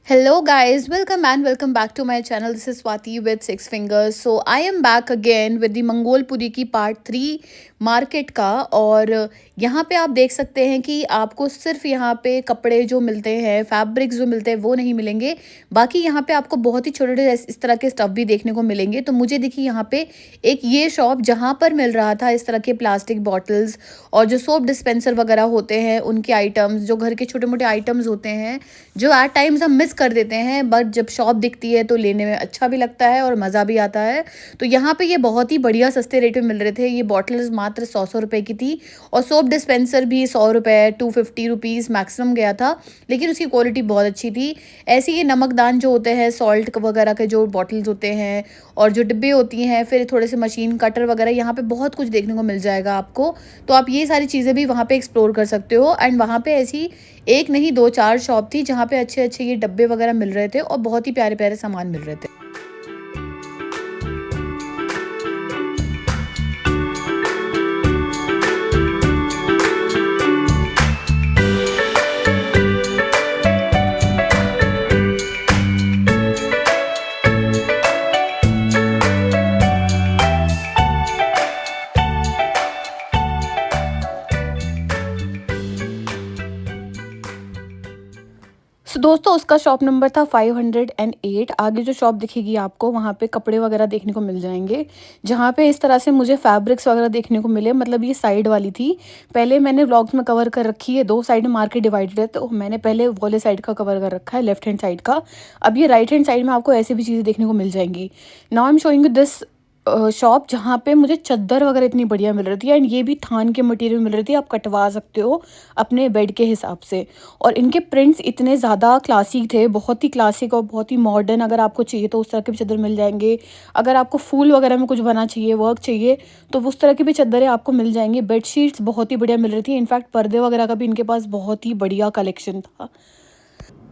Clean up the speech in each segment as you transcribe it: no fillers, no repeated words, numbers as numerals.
Hello guys, welcome back to my channel. This is Swati with Six Fingers. So I am back again with the Mangolpuri की part 3 market का। और यहाँ पे आप देख सकते हैं कि आपको सिर्फ यहाँ पे कपड़े जो मिलते हैं, फैब्रिक्स जो मिलते हैं वो नहीं मिलेंगे, बाकी यहाँ पे आपको बहुत ही छोटे छोटे इस तरह के स्टफ भी देखने को मिलेंगे। तो मुझे देखिए यहाँ पे एक ये शॉप जहाँ पर मिल रहा था इस तरह के प्लास्टिक बॉटल्स और जो सोप डिस्पेंसर वगैरह होते हैं उनके आइटम्स, जो घर के छोटे मोटे आइटम्स होते हैं जो एट टाइम्स हम मिस कर देते हैं, बट जब शॉप दिखती है तो लेने में अच्छा भी लगता है और मज़ा भी आता है। तो यहाँ पे ये बहुत ही बढ़िया सस्ते रेट में मिल रहे थे। ये बॉटल्स मात्र 100 रुपये की थी और सोप डिस्पेंसर भी 100 रुपये 250 रुपीज़ मैक्सिमम गया था, लेकिन उसकी क्वालिटी बहुत अच्छी थी। ऐसे ये नमकदान जो होते हैं, सॉल्ट वगैरह के जो बॉटल्स होते हैं और जो डिब्बे होती हैं, फिर थोड़े से मशीन कटर वगैरह, यहाँ पे बहुत कुछ देखने को मिल जाएगा आपको। तो आप ये सारी चीज़ें भी वहाँ पे एक्सप्लोर कर सकते हो। एंड वहाँ पे ऐसी एक नहीं दो चार शॉप थी जहाँ पे अच्छे अच्छे ये डब्बे वगैरह मिल रहे थे और बहुत ही प्यारे प्यारे सामान मिल रहे थे। सो दोस्तों, उसका शॉप नंबर था 508। आगे जो शॉप दिखेगी आपको वहाँ पे कपड़े वगैरह देखने को मिल जाएंगे, जहाँ पे इस तरह से मुझे फैब्रिक्स वगैरह देखने को मिले। मतलब ये साइड वाली थी, पहले मैंने व्लॉग्स में कवर कर रखी है। दो साइड में मार्केट डिवाइडेड है, तो मैंने पहले वाले साइड का कवर कर रखा है, लेफ्ट हैंड साइड का। अब ये राइट हैंड साइड में आपको ऐसी भी चीज़ें देखने को मिल जाएंगी। Now I am showing you this shop जहाँ पे मुझे चद्दर वगैरह इतनी बढ़िया मिल रही थी, एंड ये भी थान के मटेरियल मिल रही थी। आप कटवा सकते हो अपने बेड के हिसाब से, और इनके प्रिंट्स इतने ज़्यादा क्लासिक थे, बहुत ही क्लासिक और बहुत ही मॉडर्न। अगर आपको चाहिए तो उस तरह के भी चद्दर मिल जाएंगे। अगर आपको फूल वगैरह में कुछ बना चाहिए, वर्क चाहिए, तो उस तरह की भी चद्दरें आपको मिल जाएंगी। बेडशीट्स बहुत ही बढ़िया मिल रही थी। इनफैक्ट पर्दे वगैरह का भी इनके पास बहुत ही बढ़िया कलेक्शन था।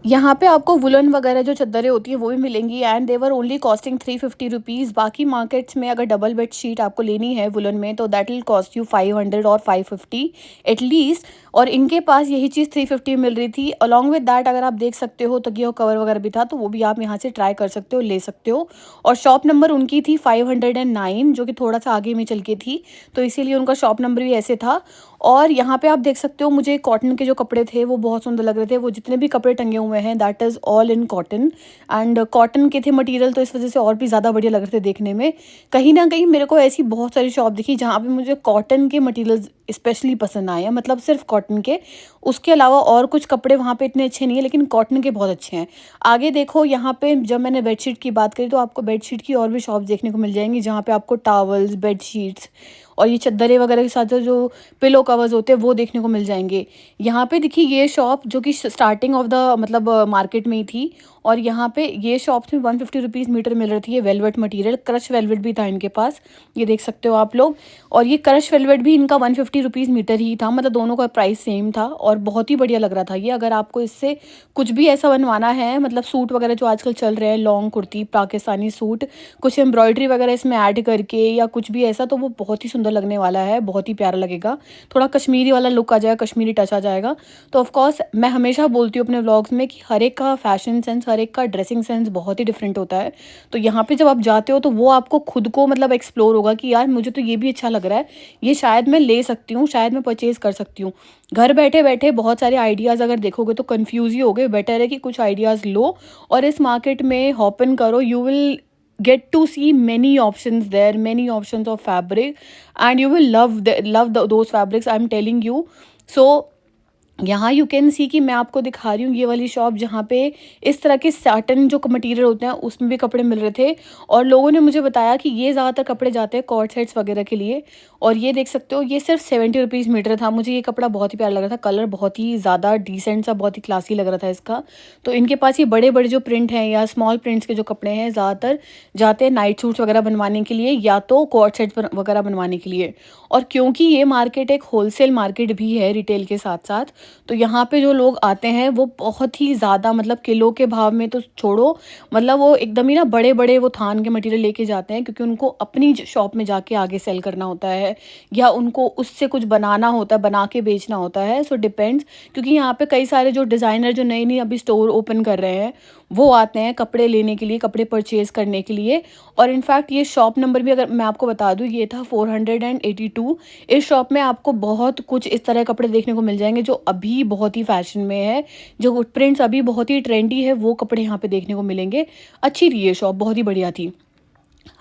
यहाँ पे आपको वुलन वगैरह जो चद्दरें होती हैं वो भी मिलेंगी, and they're only costing 350 rupees. बाकी मार्केट्स में अगर डबल बेड शीट आपको लेनी है वुलन में तो दैट विल कॉस्ट यू 500 और 550 एटलीस्ट। और इनके पास यही चीज़ 350 मिल रही थी। अलॉन्ग विद दैट अगर आप देख सकते हो तकिया कवर वगैरह भी था, तो वो भी आप यहाँ से ट्राई कर सकते हो, ले सकते हो। और शॉप नंबर उनकी थी 509, जो कि थोड़ा सा आगे में चल के थी, तो इसीलिए उनका शॉप नंबर भी ऐसे था। और यहाँ पे आप देख सकते हो मुझे कॉटन के जो कपड़े थे वो बहुत सुंदर लग रहे थे। वो जितने भी कपड़े टंगे हुए हैं that is all in cotton, and cotton के थे मटेरियल, तो इस वजह से और भी ज़्यादा बढ़िया लग रहे थे देखने में। कहीं ना कहीं मेरे को ऐसी बहुत सारी शॉप दिखी जहाँ पे मुझे कॉटन के मटेरियल्स स्पेशली पसंद आए हैं, मतलब सिर्फ कॉटन के। उसके अलावा और कुछ कपड़े वहाँ पे इतने अच्छे नहीं है, लेकिन कॉटन के बहुत अच्छे हैं। आगे देखो, यहाँ पे जब मैंने बेडशीट की बात करी तो आपको बेडशीट की और भी शॉप देखने को मिल जाएंगी, जहाँ पे आपको टावल्स, बेडशीट्स और ये चद्दरें वगैरह के साथ जो पिलो कवर्स होते हैं वो देखने को मिल जाएंगे। यहाँ पे देखिए ये शॉप जो कि स्टार्टिंग ऑफ द मतलब मार्केट में ही थी, और यहाँ पे ये शॉप्स में 150 रुपीज़ मीटर मिल रही थी। ये वेलवेट मटेरियल, क्रश वेलवेट भी था इनके पास, ये देख सकते हो आप लोग। और ये क्रश वेलवेट भी इनका 150 रुपीज़ मीटर ही था, मतलब दोनों का प्राइस सेम था और बहुत ही बढ़िया लग रहा था ये। अगर आपको इससे कुछ भी ऐसा बनवाना है, मतलब सूट वगैरह जो आजकल चल रहे हैं, लॉन्ग कुर्ती, पाकिस्तानी सूट, कुछ एम्ब्रॉयडरी वगैरह इसमें ऐड करके या कुछ भी ऐसा, तो वो बहुत ही सुंदर लगने वाला है, बहुत ही प्यारा लगेगा। थोड़ा कश्मीरी वाला लुक आ जाएगा, कश्मीरी टच आ जाएगा। तो ऑफकोर्स मैं हमेशा बोलती हूँ अपने व्लॉग्स में कि हर एक का फैशन सेंस, हर एक का ड्रेसिंग सेंस बहुत ही डिफरेंट होता है। तो यहाँ पे जब आप जाते हो तो वो आपको खुद को मतलब एक्सप्लोर होगा कि यार मुझे तो ये भी अच्छा लग रहा है, ये शायद मैं ले सकती हूँ, शायद मैं परचेज़ कर सकती हूँ। घर बैठे बैठे बहुत सारे आइडियाज़ अगर देखोगे तो कंफ्यूज ही होगे। बेटर है कि कुछ आइडियाज़ लो और इस मार्केट में हॉप इन करो। You will get to see many options there, many options of fabric, and you will love those fabrics, I'm telling you. So यहाँ यू कैन सी कि मैं आपको दिखा रही हूँ ये वाली शॉप जहाँ पे इस तरह के साटन जो मटेरियल होते हैं उसमें भी कपड़े मिल रहे थे। और लोगों ने मुझे बताया कि ये ज़्यादातर कपड़े जाते हैं कॉर्ड सेट्स वगैरह के लिए। और ये देख सकते हो ये सिर्फ 70 रुपीज़ मीटर था। मुझे ये कपड़ा बहुत ही प्यारा लग रहा था, कलर बहुत ही ज़्यादा डिसेंट सा, बहुत ही क्लासी लग रहा था इसका। तो इनके पास ये बड़े बड़े जो प्रिंट हैं या स्मॉल प्रिंट्स के जो कपड़े हैं ज़्यादातर जाते हैं नाइट सूट्स वगैरह बनवाने के लिए या तो कॉर्ड सेट्स वगैरह बनवाने के लिए। और क्योंकि ये मार्केट एक होलसेल मार्केट भी है रिटेल के साथ साथ, तो यहाँ पे जो लोग आते हैं वो बहुत ही ज़्यादा मतलब किलो के भाव में तो छोड़ो, मतलब वो एकदम ही ना बड़े-बड़े वो थान के मटेरियल लेके जाते हैं, क्योंकि उनको अपनी शॉप में जाके आगे सेल करना होता है या उनको उससे कुछ बनाना होता है, बना के बेचना होता है। सो डिपेंड्स, क्योंकि यहाँ पे कई सारे जो डिज़ाइनर जो नई-नई अभी स्टोर ओपन कर रहे हैं, वो आते हैं कपड़े लेने के लिए, कपड़े परचेज़ करने के लिए। और इनफैक्ट ये शॉप नंबर भी अगर मैं आपको बता दूँ, ये था 482। इस शॉप में आपको बहुत कुछ इस तरह कपड़े देखने को मिल जाएँगे जो अभी बहुत ही फ़ैशन में है, जो प्रिंट्स अभी बहुत ही ट्रेंडी है, वो कपड़े यहाँ पे देखने को मिलेंगे। अच्छी थी ये शॉप, बहुत ही बढ़िया थी।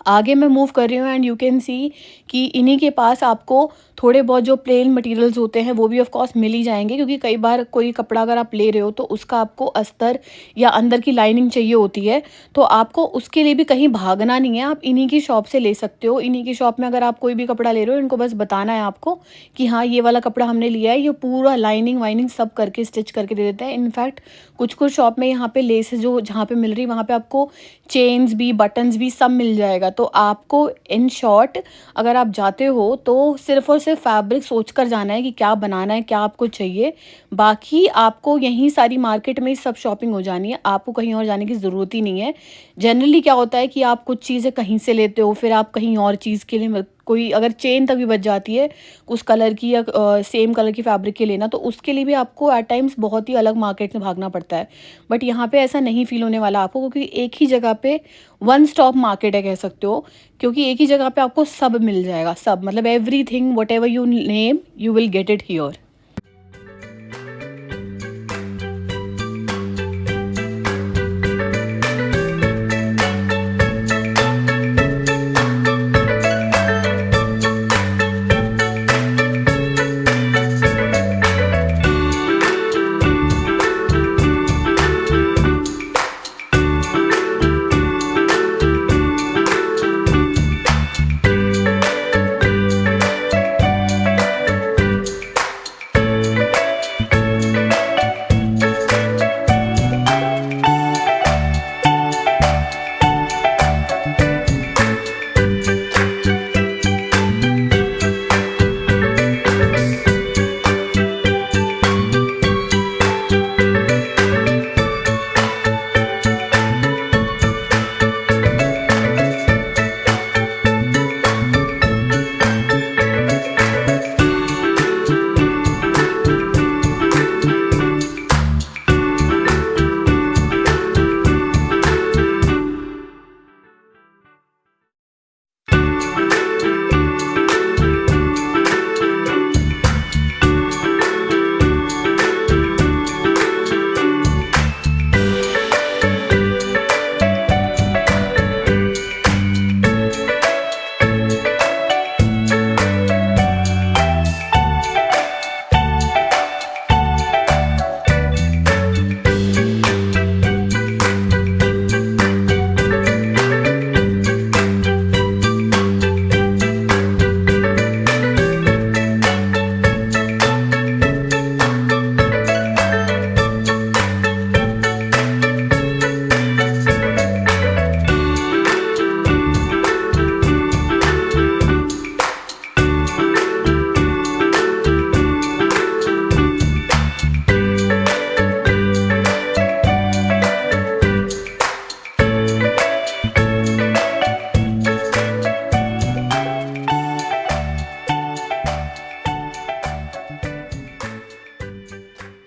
आगे मैं मूव कर रही हूँ एंड यू कैन सी कि इन्हीं के पास आपको थोड़े बहुत जो प्लेन मटेरियल्स होते हैं वो भी ऑफ कोर्स मिल ही जाएंगे, क्योंकि कई बार कोई कपड़ा अगर आप ले रहे हो तो उसका आपको अस्तर या अंदर की लाइनिंग चाहिए होती है, तो आपको उसके लिए भी कहीं भागना नहीं है, आप इन्हीं की शॉप से ले सकते हो। इन्हीं की शॉप में अगर आप कोई भी कपड़ा ले रहे हो, इनको बस बताना है आपको कि हाँ ये वाला कपड़ा हमने लिया है, ये पूरा लाइनिंग वाइनिंग सब करके स्टिच करके दे देता है। इनफैक्ट कुछ कुछ शॉप में यहाँ पे लेस जो जहाँ पे मिल रही वहाँ पे आपको चेन्स भी बटन्स भी सब मिल जाएगा। तो आपको इन शॉर्ट अगर आप जाते हो तो सिर्फ़ और सिर्फ फैब्रिक सोच कर जाना है कि क्या बनाना है, क्या आपको चाहिए। बाकी आपको यहीं सारी मार्केट में ही सब शॉपिंग हो जानी है, आपको कहीं और जाने की ज़रूरत ही नहीं है। जनरली क्या होता है कि आप कुछ चीज़ें कहीं से लेते हो, फिर आप कहीं और चीज़ के लिए कोई अगर चेन तक भी बच जाती है उस कलर की या सेम कलर की फैब्रिक के लेना, तो उसके लिए भी आपको एट टाइम्स बहुत ही अलग मार्केट में भागना पड़ता है। बट यहाँ पे ऐसा नहीं फ़ील होने वाला आपको, क्योंकि एक ही जगह पे वन स्टॉप मार्केट है कह सकते हो, क्योंकि एक ही जगह पे आपको सब मिल जाएगा, सब मतलब everything whatever you name you will get it here.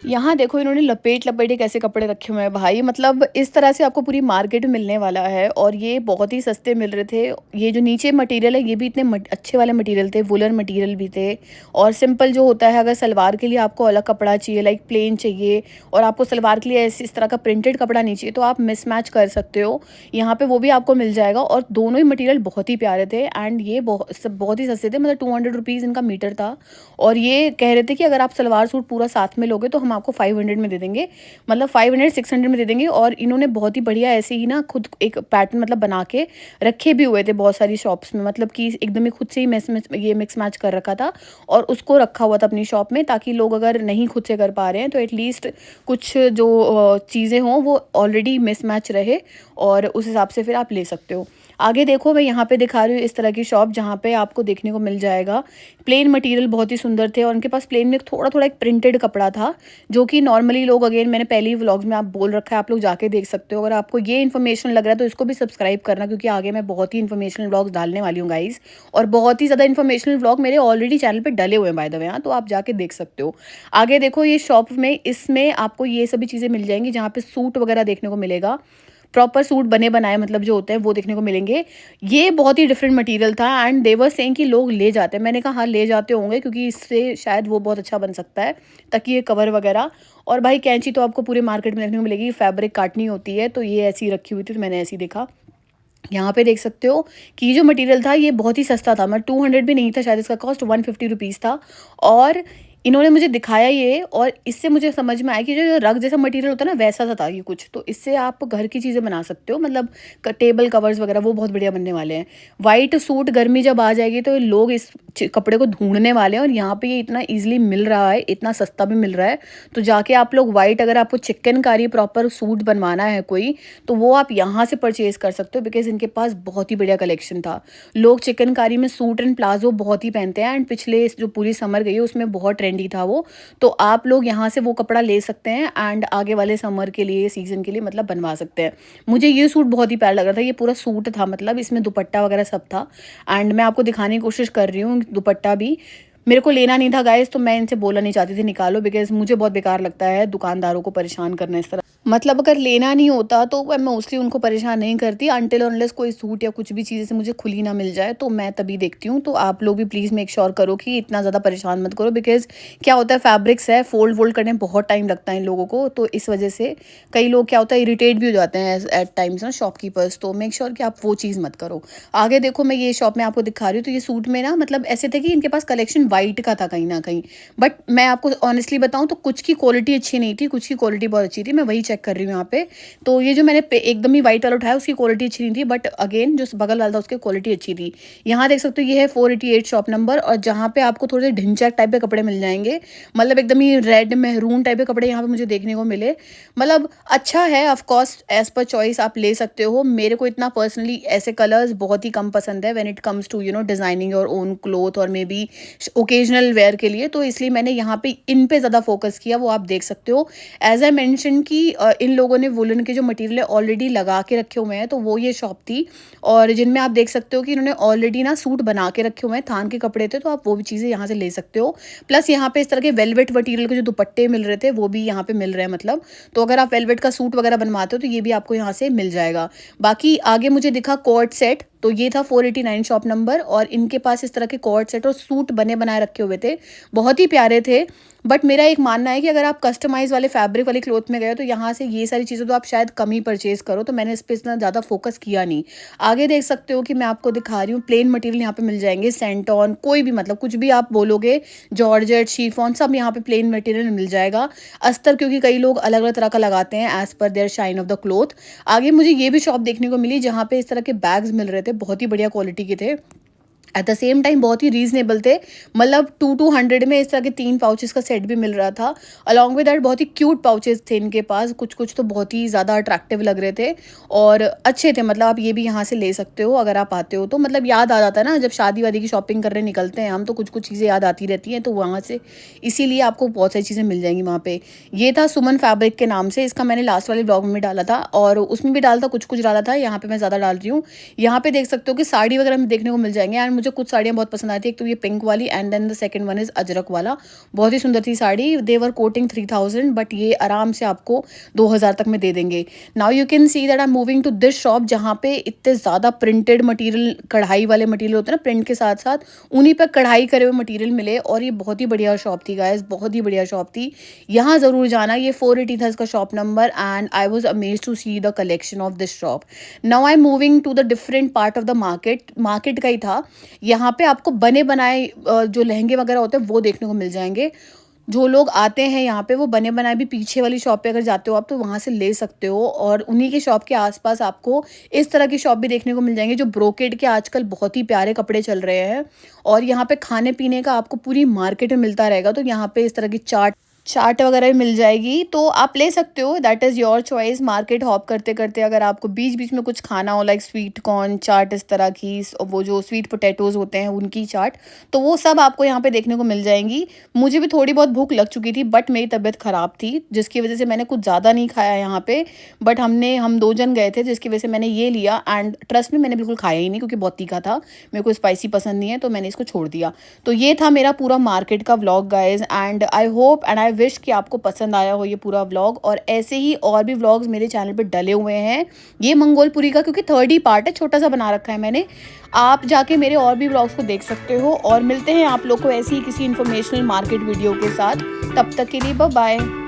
यहाँ देखो इन्होंने लपेट-लपेट के कैसे कपड़े रखे हुए हैं भाई, मतलब इस तरह से आपको पूरी मार्केट में मिलने वाला है और ये बहुत ही सस्ते मिल रहे थे। ये जो नीचे मटेरियल है ये भी इतने अच्छे वाले मटेरियल थे, वूलन मटेरियल भी थे। और सिंपल जो होता है, अगर सलवार के लिए आपको अलग कपड़ा चाहिए, लाइक प्लेन चाहिए, और आपको सलवार के लिए इस तरह का प्रिंटेड कपड़ा नहीं चाहिए, तो आप मिसमैच कर सकते हो। यहाँ पे वो भी आपको मिल जाएगा और दोनों ही मटेरियल बहुत ही प्यारे थे एंड ये बहुत ही सस्ते थे, मतलब 200 रुपीज़ इनका मीटर था। और ये कह रहे थे कि अगर आप सलवार सूट पूरा साथ में लोगे तो हम आपको 500 में दे देंगे, मतलब 500-600 में दे देंगे। और इन्होंने बहुत ही बढ़िया ऐसे ही ना खुद एक पैटर्न मतलब बना के रखे भी हुए थे बहुत सारी शॉप्स में, मतलब कि एकदम ही खुद से ही मिक्स मैच कर रखा था और उसको रखा हुआ था अपनी शॉप में, ताकि लोग अगर नहीं खुद से कर पा रहे हैं तो एटलीस्ट कुछ जो चीज़ें हों वो ऑलरेडी मिसमैच रहे और उस हिसाब से फिर आप ले सकते हो। आगे देखो मैं यहाँ पे दिखा रही हूँ इस तरह की शॉप, जहाँ पे आपको देखने को मिल जाएगा प्लेन मटेरियल बहुत ही सुंदर थे, और उनके पास प्लेन में थोड़ा थोड़ा एक प्रिंटेड कपड़ा था, जो कि नॉर्मली लोग, अगेन मैंने पहले ही व्लॉग्स में आप बोल रखा है, आप लोग जाके देख सकते हो। अगर आपको ये इन्फॉर्मेशन लग रहा है तो इसको भी सब्सक्राइब करना, क्योंकि आगे मैं बहुत ही इन्फॉर्मेशनल व्लॉग्स डालने वाली हूँ गाइज, और बहुत ही ज़्यादा इन्फॉर्मेशनल व्लॉग मेरे ऑलरेडी चैनल पर डले हुए हैं बाय द वे, तो आप जाके देख सकते हो। आगे देखो ये शॉप में, इसमें आपको ये सभी चीज़ें मिल जाएंगी, जहाँ पे सूट वगैरह देखने को मिलेगा, प्रॉपर सूट बने बनाए मतलब जो होते हैं वो देखने को मिलेंगे। ये बहुत ही डिफरेंट मटेरियल था एंड दे वर सेइंग कि लोग ले जाते हैं। मैंने कहा हाँ ले जाते होंगे, क्योंकि इससे शायद वो बहुत अच्छा बन सकता है, ताकि ये कवर वगैरह। और भाई कैंची तो आपको पूरे मार्केट में देखने को मिलेगी, फैब्रिक काटनी होती है, तो ये ऐसी रखी हुई थी तो मैंने ऐसी देखा। यहाँ पे देख सकते हो कि जो मटेरियल था ये बहुत ही सस्ता था, मतलब 200 भी नहीं था शायद, इसका कॉस्ट 150 रुपीज़ था। और इन्होंने मुझे दिखाया ये, और इससे मुझे समझ में आया कि जो रग जैसा मटेरियल होता है ना, वैसा सा था ये कुछ, तो इससे आप घर की चीज़ें बना सकते हो, मतलब टेबल कवर्स वगैरह वो बहुत बढ़िया बनने वाले हैं। वाइट सूट गर्मी जब आ जाएगी तो लोग इस कपड़े को ढूंढने वाले हैं, और यहाँ पे ये इतना ईजिली मिल रहा है, इतना सस्ता भी मिल रहा है। तो जाके आप लोग वाइट, अगर आपको चिकनकारी प्रॉपर सूट बनवाना है कोई, तो वो आप यहाँ से परचेज़ कर सकते हो, बिकॉज इनके पास बहुत ही बढ़िया कलेक्शन था। लोग चिकनकारी में सूट एंड प्लाजो बहुत ही पहनते हैं, एंड पिछले जो पूरी समर गई है उसमें बहुत ट्रेंडी था वो, तो आप लोग यहाँ से वो कपड़ा ले सकते हैं एंड आगे वाले समर के लिए, सीजन के लिए मतलब बनवा सकते हैं। मुझे ये सूट बहुत ही प्यारा लग रहा था, ये पूरा सूट था, मतलब इसमें दुपट्टा वगैरह सब था, एंड मैं आपको दिखाने की कोशिश कर रही हूँ। दुपट्टा भी मेरे को लेना नहीं था गाइस, तो मैं इनसे बोलना नहीं चाहती थी निकालो, बिकॉज मुझे बहुत बेकार लगता है दुकानदारों को परेशान करना इस तरह। मतलब अगर लेना नहीं होता तो मैं मोस्टली उनको परेशान नहीं करती, अनटिल अनलेस कोई सूट या कुछ भी चीज़ से मुझे खुली ना मिल जाए, तो मैं तभी देखती हूँ। तो आप लोग भी प्लीज़ मेक श्योर करो कि इतना ज़्यादा परेशान मत करो, बिकॉज क्या होता है, फैब्रिक्स है, फोल्ड वोल्ड करने में बहुत टाइम लगता है इन लोगों को, तो इस वजह से कई लोग क्या होता है इरिटेट भी हो जाते हैं एट टाइम्स ना शॉपकीपर्स, तो मेक श्योर कि आप वो चीज़ मत करो। आगे देखो मैं ये शॉप में आपको दिखा रही हूँ, तो ये सूट में ना मतलब ऐसे थे कि इनके पास कलेक्शन वाइट का था कहीं ना कहीं, बट मैं आपको ऑनेस्टली बताऊँ तो कुछ की क्वालिटी अच्छी नहीं थी, कुछ की क्वालिटी बहुत अच्छी थी, मैं वही चेक कर रही हूँ यहाँ पे। तो ये जो मैंने एकदम ही वाइट वाला उठाया उसकी क्वालिटी अच्छी नहीं थी, बट अगेन जो बगल वाला था उसकी क्वालिटी अच्छी थी। यहाँ देख सकते हो ये है 488 शॉप नंबर, और जहाँ पे आपको थोड़े ढिंचैक टाइप के कपड़े मिल जाएंगे, मतलब एकदम ही रेड मेहरून टाइप के कपड़े यहाँ पे मुझे देखने को मिले। मतलब अच्छा है, ऑफकोर्स एज पर चॉइस आप ले सकते हो। मेरे को इतना पर्सनली ऐसे कलर्स बहुत ही कम पसंद है when it comes to designing your own cloth और मे बी ओकेजनल वेयर के लिए, तो इसलिए मैंने यहाँ पे इन पे ज़्यादा फोकस किया, वो आप देख सकते हो। एज आई मैंशन कि इन लोगों ने वुलन के जो मटेरियल ऑलरेडी लगा के रखे हुए हैं, तो वो ये शॉप थी, और जिनमें आप देख सकते हो कि इन्होंने ऑलरेडी ना सूट बना के रखे हुए हैं, थान के कपड़े थे, तो आप वो भी चीज़ें यहाँ से ले सकते हो। प्लस यहाँ पे इस तरह के वेलवेट मटेरियल के जो दुपट्टे मिल रहे थे वो भी यहाँ पे मिल रहे हैं, मतलब तो अगर आप वेलवेट का सूट वगैरह बनवाते हो तो ये भी आपको यहाँ से मिल जाएगा। बाकी आगे मुझे दिखा कोट सेट, तो ये था 489 शॉप नंबर, और इनके पास इस तरह के कॉर्ड सेट और सूट बने बनाए रखे हुए थे, बहुत ही प्यारे थे। बट मेरा एक मानना है कि अगर आप कस्टमाइज वाले फैब्रिक वाले क्लोथ में गए तो यहाँ से ये सारी चीज़ें तो आप शायद कम ही परचेज करो, तो मैंने इस पर इतना ज़्यादा फोकस किया नहीं। आगे देख सकते हो कि मैं आपको दिखा रही हूँ प्लेन मटेरियल यहाँ पे मिल जाएंगे, सेंटॉन कोई भी, मतलब कुछ भी आप बोलोगे, जॉर्जेट शिफॉन सब यहाँ पे प्लेन मटेरियल मिल जाएगा। अस्तर क्योंकि कई लोग अलग अलग तरह का लगाते हैं as per their shine of the cloth. आगे मुझे ये भी शॉप देखने को मिली जहाँ पे इस तरह के बैग्स मिल रहे थे, बहुत ही बढ़िया क्वालिटी के थे, एट द सेम टाइम बहुत ही रीजनेबल थे, मतलब 200 में इस तरह के 3 पाउचेस का सेट भी मिल रहा था। अलॉन्ग विद दैट बहुत ही क्यूट पाउचेस थे इनके पास, कुछ कुछ तो बहुत ही ज़्यादा अट्रैक्टिव लग रहे थे और अच्छे थे, मतलब आप ये भी यहाँ से ले सकते हो अगर आप आते हो तो। मतलब याद आ जाता है ना, जब शादी वादी की शॉपिंग करने निकलते हैं हम तो कुछ कुछ चीज़ें याद आती रहती हैं, तो वहाँ से इसीलिए आपको बहुत सारी चीज़ें मिल जाएंगी वहाँ पे। ये था सुमन फैब्रिक के नाम से, इसका मैंने लास्ट वाले ब्लॉग में डाला था और उसमें भी डाला था, कुछ कुछ डाला था, यहाँ पे मैं ज़्यादा डाल रही हूँ। यहाँ पे देख सकते हो कि साड़ी वगैरह में देखने को मिल जाएंगे, एंड मुझे कुछ साड़ियाँ बहुत पसंद आई थी। एक तो ये पिंक वाली and then the second one is ajrak वाला, बहुत ही सुंदर थी साड़ी। देवर कोटिंग 3000, बट ये आराम से आपको 2000 तक में दे देंगे। Now you can see that I am moving to this shop, जहाँ पे इतने ज़्यादा प्रिंटेड मटेरियल, कढ़ाई वाले मटेरियल होते हैं ना, प्रिंट के साथ साथ उन्हीं पर कढ़ाई करे हुए मटेरियल मिले, और ये बहुत ही बढ़िया शॉप थी गाइस, बहुत ही बढ़िया शॉप थी, यहाँ ज़रूर जाना। ये 480 था इसका shop number, and I was amazed to see the collection of this shop. Now I am moving to the different part of the market का ही था। यहाँ पे आपको बने बनाए जो लहंगे वगैरह होते हैं वो देखने को मिल जाएंगे। जो लोग आते हैं यहाँ पे वो बने बनाए भी पीछे वाली शॉप पे अगर जाते हो आप तो वहाँ से ले सकते हो, और उन्हीं के शॉप के आसपास आपको इस तरह की शॉप भी देखने को मिल जाएंगे जो ब्रोकेड के आजकल बहुत ही प्यारे कपड़े चल रहे हैं। और यहाँ पे खाने पीने का आपको पूरी मार्केट में मिलता रहेगा, तो यहाँ पे इस तरह की चाट चाट वगैरह भी मिल जाएगी, तो आप ले सकते हो, that is your choice. Market hop करते-करते अगर आपको बीच-बीच में कुछ खाना हो लाइक स्वीट कॉर्न चाट इस तरह की, वो जो स्वीट पोटैटोज़ होते हैं उनकी चाट, तो वो सब आपको यहाँ पे देखने को मिल जाएँगी। मुझे भी थोड़ी बहुत भूख लग चुकी थी बट मेरी तबीयत ख़राब थी, जिसकी वज़ह से मैंने कुछ ज़्यादा नहीं खाया यहाँ पे। बट हम 2 जन गए थे जिसकी वज़ह से मैंने ये लिया एंड ट्रस्ट मी मैंने बिल्कुल खाया ही नहीं क्योंकि बहुत तीखा था। मेरे को स्पाइसी पसंद नहीं है तो मैंने इसको छोड़ दिया। तो ये था मेरा पूरा मार्केट का vlog guys, and I hope and I wish कि आपको पसंद आया हो ये पूरा व्लॉग। और ऐसे ही और भी व्लॉग्स मेरे चैनल पे डले हुए हैं। ये मंगोलपुरी का क्योंकि 3rd ही पार्ट है, छोटा-सा बना रखा है मैंने। आप जाके मेरे और भी व्लॉग्स को देख सकते हो और मिलते हैं आप लोग को ऐसी ही किसी इन्फॉर्मेशनल मार्केट वीडियो के साथ। तब तक के लिए बाय बाय।